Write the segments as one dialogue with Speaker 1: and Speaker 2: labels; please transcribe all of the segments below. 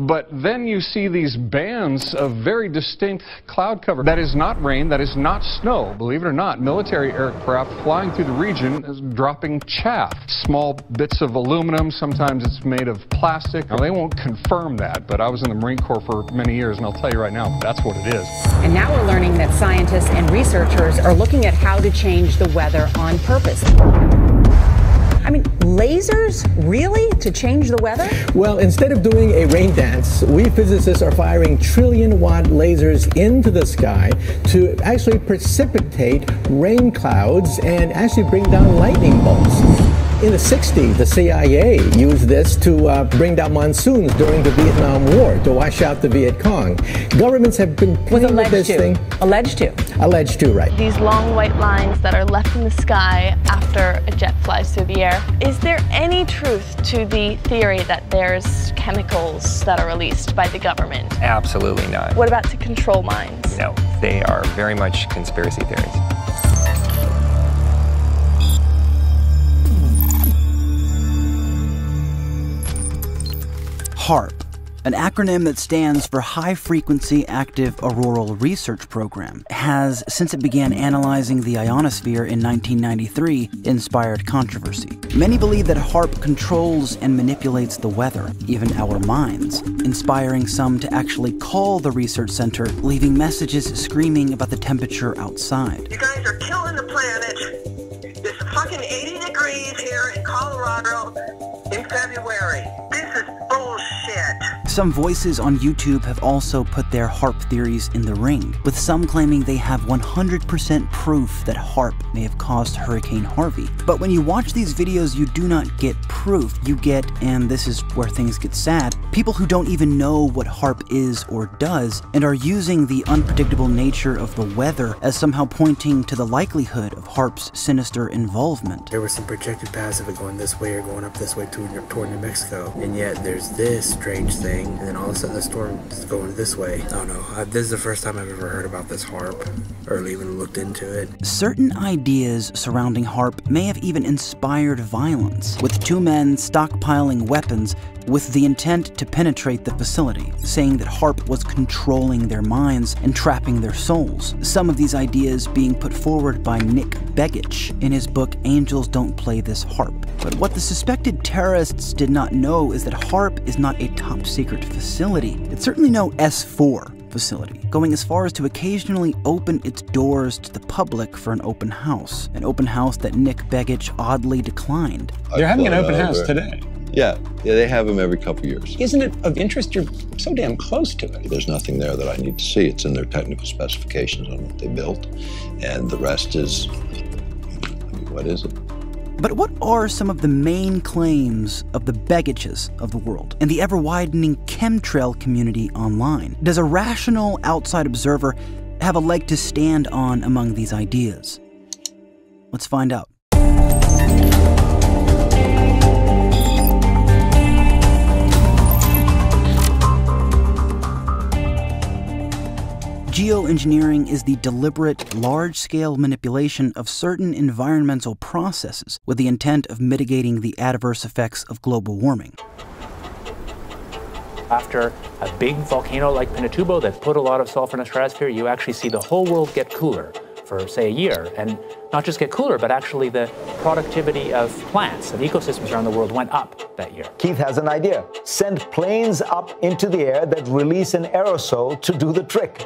Speaker 1: but then you see these bands of very distinct cloud cover. That is not rain, that is not snow. Believe it or not, military aircraft flying through the region is dropping chaff. Small bits of aluminum, sometimes it's made of plastic. Now, they won't confirm that, but I was in the Marine Corps for many years, and I'll tell you right now, that's what it is.
Speaker 2: And now we're learning that scientists and researchers are looking at how to change the weather on purpose. I mean, lasers? Really? To change the weather?
Speaker 3: Well, instead of doing a rain dance, we physicists are firing trillion-watt lasers into the sky to actually precipitate rain clouds and actually bring down lightning bolts. In the 60s, the CIA used this to bring down monsoons during the Vietnam War to wash out the Viet Cong. Governments have been playing with this thing.
Speaker 2: Alleged to.
Speaker 3: Alleged to, right.
Speaker 4: These long white lines that are left in the sky after a jet flies through the air. Is there any truth to the theory that there's chemicals that are released by the government?
Speaker 5: Absolutely not.
Speaker 4: What about to control minds?
Speaker 5: No, they are very much conspiracy theories.
Speaker 6: HAARP, an acronym that stands for High Frequency Active Auroral Research Program, has, since it began analyzing the ionosphere in 1993, inspired controversy. Many believe that HAARP controls and manipulates the weather, even our minds, inspiring some to actually call the research center, leaving messages screaming about the temperature outside.
Speaker 7: You guys are killing the planet. It's fucking 80 degrees here in Colorado in February. This is bullshit.
Speaker 6: Some voices on YouTube have also put their HAARP theories in the ring, with some claiming they have 100% proof that HAARP may have caused Hurricane Harvey. But when you watch these videos, you do not get proof. You get, and this is where things get sad, people who don't even know what HAARP is or does, and are using the unpredictable nature of the weather as somehow pointing to the likelihood of HAARP's sinister involvement.
Speaker 8: There were some projected paths of it going this way or going up this way toward New Mexico, and yet there's this strange thing, and then all of a sudden the storm is going this way. I don't know. This is the first time I've ever heard about this HAARP, or even looked into it.
Speaker 6: Certain ideas surrounding HAARP may have even inspired violence, with two men stockpiling weapons with the intent to penetrate the facility, saying that HAARP was controlling their minds and trapping their souls. Some of these ideas being put forward by Nick Begich in his book Angels Don't Play This HAARP. But what the suspected terrorists did not know is that HAARP is not a top-secret facility. It's certainly no S4 facility, going as far as to occasionally open its doors to the public for an open house that Nick Begich oddly declined.
Speaker 9: They're having an open house today.
Speaker 10: Yeah, they have them every couple of years.
Speaker 9: Isn't it of interest? You're so damn close to it.
Speaker 10: There's nothing there that I need to see. It's in their technical specifications on what they built, and the rest is, I mean, what is it?
Speaker 6: But what are some of the main claims of the Begiches of the world and the ever-widening chemtrail community online? Does a rational outside observer have a leg to stand on among these ideas? Let's find out. Geoengineering is the deliberate, large-scale manipulation of certain environmental processes with the intent of mitigating the adverse effects of global warming.
Speaker 11: After a big volcano like Pinatubo that put a lot of sulfur in the stratosphere, you actually see the whole world get cooler for, say, a year. And not just get cooler, but actually the productivity of plants, of ecosystems around the world went up that year.
Speaker 12: Keith has an idea. Send planes up into the air that release an aerosol to do the trick.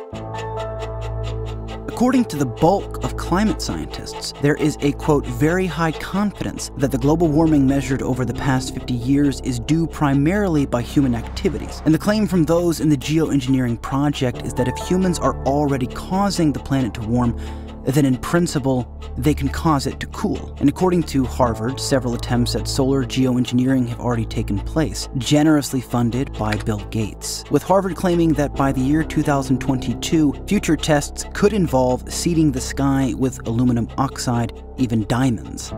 Speaker 6: According to the bulk of climate scientists, there is a, quote, very high confidence that the global warming measured over the past 50 years is due primarily by human activities. And the claim from those in the geoengineering project is that if humans are already causing the planet to warm, then in principle, they can cause it to cool. And according to Harvard, several attempts at solar geoengineering have already taken place, generously funded by Bill Gates, with Harvard claiming that by the year 2022, future tests could involve seeding the sky with aluminum oxide, even diamonds.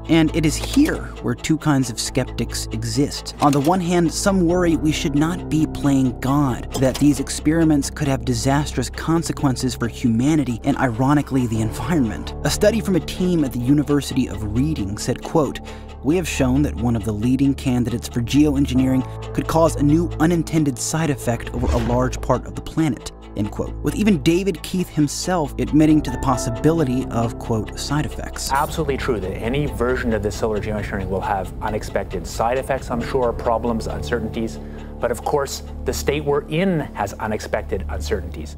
Speaker 6: And it is here where two kinds of skeptics exist. On the one hand, some worry we should not be playing God, that these experiments could have disastrous consequences for humanity and, ironically, the environment. A study from a team at the University of Reading said, quote, we have shown that one of the leading candidates for geoengineering could cause a new unintended side effect over a large part of the planet, end quote, with even David Keith himself admitting to the possibility of, quote, side effects.
Speaker 11: Absolutely true that any version of this solar geoengineering will have unexpected side effects, I'm sure, problems, uncertainties. But of course, the state we're in has unexpected uncertainties.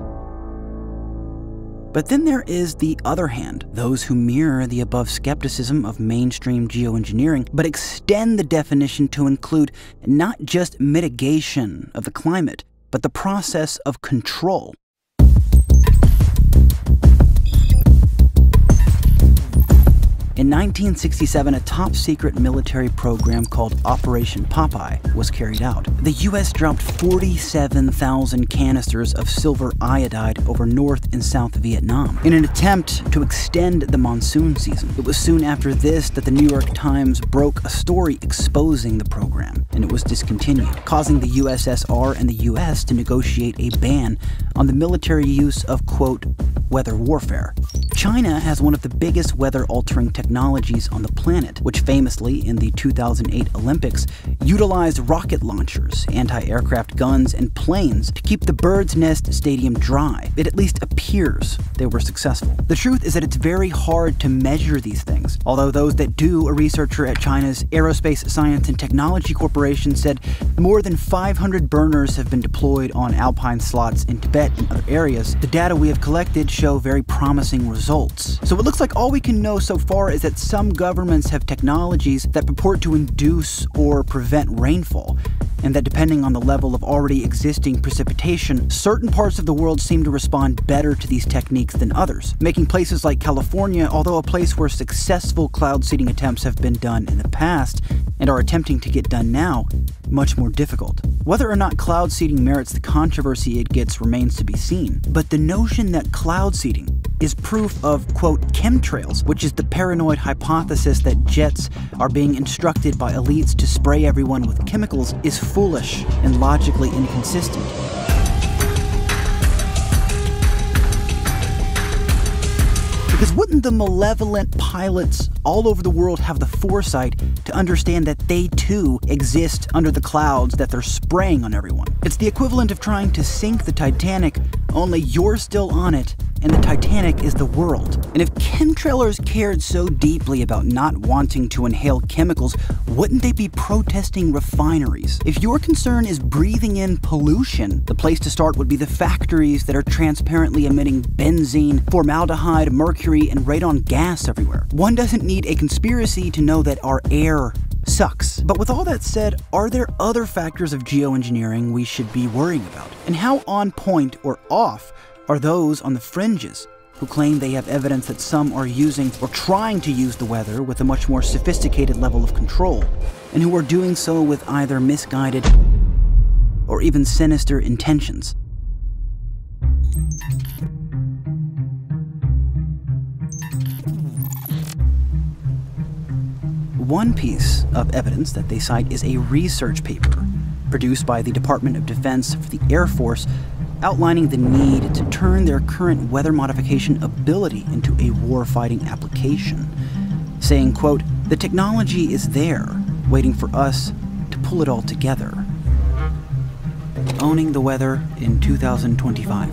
Speaker 6: But then there is the other hand, those who mirror the above skepticism of mainstream geoengineering, but extend the definition to include not just mitigation of the climate, but the process of control. In 1967, a top-secret military program called Operation Popeye was carried out. The U.S. dropped 47,000 canisters of silver iodide over North and South Vietnam in an attempt to extend the monsoon season. It was soon after this that the New York Times broke a story exposing the program, and it was discontinued, causing the USSR and the U.S. to negotiate a ban on the military use of, quote, weather warfare. China has one of the biggest weather-altering technologies on the planet, which famously, in the 2008 Olympics, utilized rocket launchers, anti-aircraft guns, and planes to keep the Bird's Nest Stadium dry. It at least appears they were successful. The truth is that it's very hard to measure these things, although those that do, a researcher at China's Aerospace Science and Technology Corporation said more than 500 burners have been deployed on alpine slots in Tibet and other areas. The data we have collected show very promising results. So it looks like all we can know so far is that some governments have technologies that purport to induce or prevent rainfall, and that depending on the level of already existing precipitation, certain parts of the world seem to respond better to these techniques than others, making places like California, although a place where successful cloud seeding attempts have been done in the past and are attempting to get done now, much more difficult. Whether or not cloud seeding merits the controversy it gets remains to be seen, but the notion that cloud seeding is proof of, quote, chemtrails, which is the paranoid hypothesis that jets are being instructed by elites to spray everyone with chemicals, is foolish and logically inconsistent. Because wouldn't the malevolent pilots all over the world have the foresight to understand that they too exist under the clouds that they're spraying on everyone? It's the equivalent of trying to sink the Titanic, only you're still on it, and the Titanic is the world. And if chemtrailers cared so deeply about not wanting to inhale chemicals, wouldn't they be protesting refineries? If your concern is breathing in pollution, the place to start would be the factories that are transparently emitting benzene, formaldehyde, mercury, and radon gas everywhere. One doesn't need a conspiracy to know that our air sucks. But with all that said, are there other factors of geoengineering we should be worrying about? And how on point or off are those on the fringes who claim they have evidence that some are using or trying to use the weather with a much more sophisticated level of control, and who are doing so with either misguided or even sinister intentions? One piece of evidence that they cite is a research paper produced by the Department of Defense for the Air Force outlining the need to turn their current weather modification ability into a warfighting application, saying, quote, "The technology is there, waiting for us to pull it all together." Owning the weather in 2025.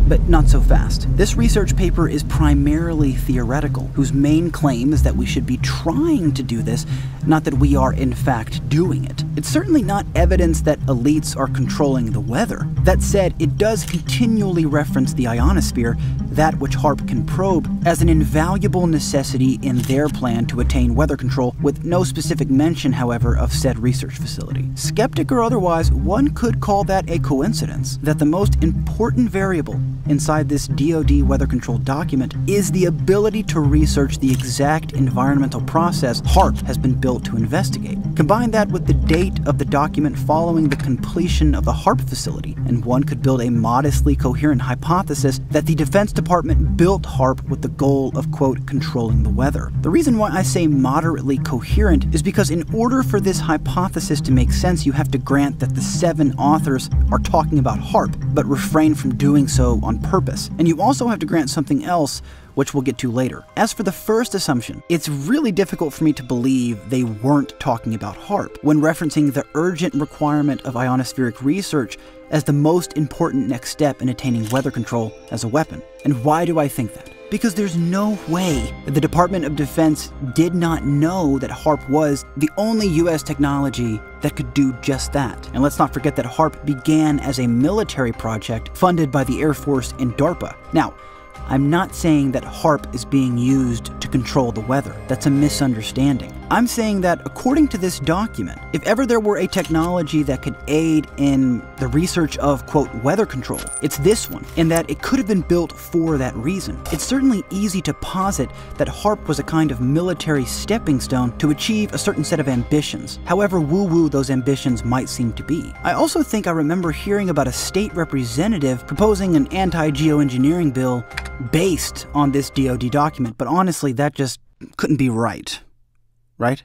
Speaker 6: But not so fast. This research paper is primarily theoretical, whose main claim is that we should be trying to do this, not that we are in fact doing it. It's certainly not evidence that elites are controlling the weather. That said, it does continually reference the ionosphere, that which HAARP can probe, as an invaluable necessity in their plan to attain weather control, with no specific mention, however, of said research facility. Skeptic or otherwise, one could call that a coincidence, that the most important variable inside this DoD weather control document is the ability to research the exact environmental process HAARP has been built to investigate. Combine that with the date of the document following the completion of the HAARP facility, and one could build a modestly coherent hypothesis that the Defense Department department built HAARP with the goal of, quote, controlling the weather. The reason why I say moderately coherent is because in order for this hypothesis to make sense, you have to grant that the 7 authors are talking about HAARP, but refrain from doing so on purpose. And you also have to grant something else, which we'll get to later. As for the first assumption, it's really difficult for me to believe they weren't talking about HAARP when referencing the urgent requirement of ionospheric research as the most important next step in attaining weather control as a weapon. And why do I think that? Because there's no way that the Department of Defense did not know that HAARP was the only US technology that could do just that. And let's not forget that HAARP began as a military project funded by the Air Force and DARPA. Now, I'm not saying that HAARP is being used to control the weather. That's a misunderstanding. I'm saying that according to this document, if ever there were a technology that could aid in the research of, quote, weather control, it's this one, and that it could have been built for that reason. It's certainly easy to posit that HAARP was a kind of military stepping stone to achieve a certain set of ambitions, however woo-woo those ambitions might seem to be. I also think I remember hearing about a state representative proposing an anti-geoengineering bill based on this DoD document, but honestly, that just couldn't be right. Right?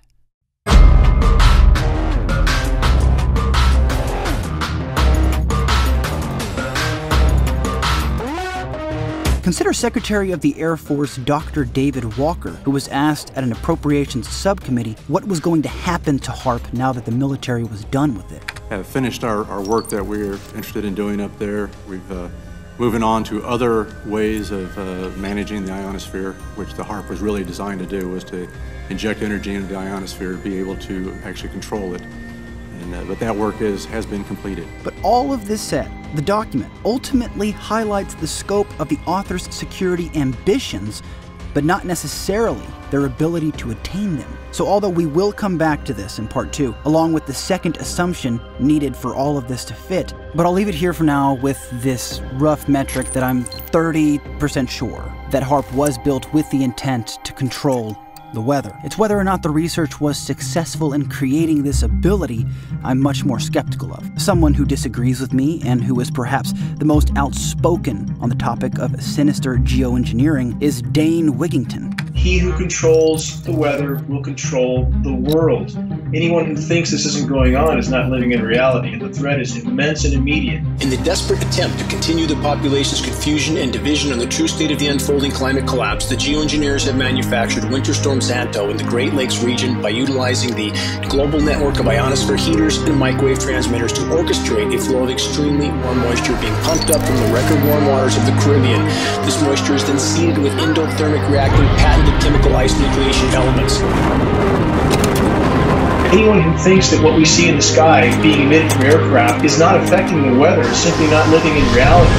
Speaker 6: Consider Secretary of the Air Force Dr. David Walker, who was asked at an appropriations subcommittee what was going to happen to HAARP now that the military was done with it.
Speaker 13: Have finished our work that we're interested in doing up there. We've moving on to other ways of managing the ionosphere, which the HAARP was really designed to do, was to inject energy into the ionosphere, be able to actually control it. But that work has been completed.
Speaker 6: But all of this said, the document ultimately highlights the scope of the author's security ambitions, but not necessarily their ability to attain them. So although we will come back to this in part 2, along with the second assumption needed for all of this to fit, but I'll leave it here for now with this rough metric that I'm 30% sure that HAARP was built with the intent to control the weather. It's whether or not the research was successful in creating this ability I'm much more skeptical of. Someone who disagrees with me and who is perhaps the most outspoken on the topic of sinister geoengineering is Dane Wigington.
Speaker 14: He who controls the weather will control the world. Anyone who thinks this isn't going on is not living in reality, and the threat is immense and immediate.
Speaker 15: In the desperate attempt to continue the population's confusion and division on the true state of the unfolding climate collapse, the geoengineers have manufactured Winter Storm Xanto in the Great Lakes region by utilizing the global network of ionosphere heaters and microwave transmitters to orchestrate a flow of extremely warm moisture being pumped up from the record warm waters of the Caribbean. This moisture is then seeded with endothermic reacting patented chemical ice nucleation elements.
Speaker 14: Anyone who thinks that what we see in the sky being emitted from aircraft is not affecting the weather is simply not living in reality.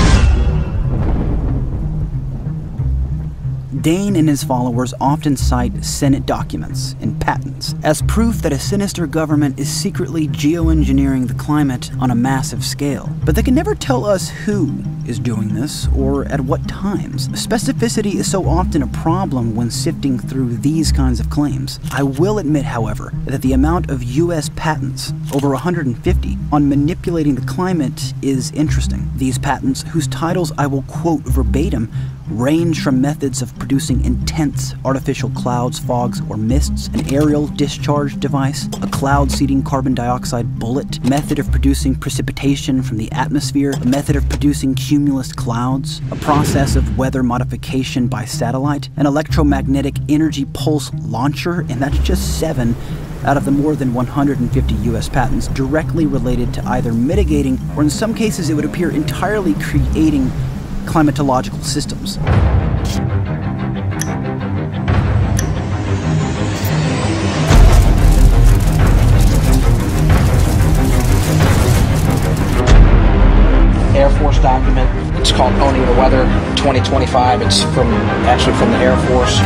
Speaker 6: Dane and his followers often cite Senate documents and patents as proof that a sinister government is secretly geoengineering the climate on a massive scale. But they can never tell us who is doing this or at what times. Specificity is so often a problem when sifting through these kinds of claims. I will admit, however, that the amount of US patents, over 150, on manipulating the climate is interesting. These patents, whose titles I will quote verbatim, range from methods of producing intense artificial clouds, fogs, or mists, an aerial discharge device, a cloud-seeding carbon dioxide bullet, method of producing precipitation from the atmosphere, a method of producing cumulus clouds, a process of weather modification by satellite, an electromagnetic energy pulse launcher, and that's just 7 out of the more than 150 US patents directly related to either mitigating, or in some cases it would appear entirely creating, climatological systems.
Speaker 16: Air Force document. It's called Owning the Weather 2025. It's actually from the Air Force.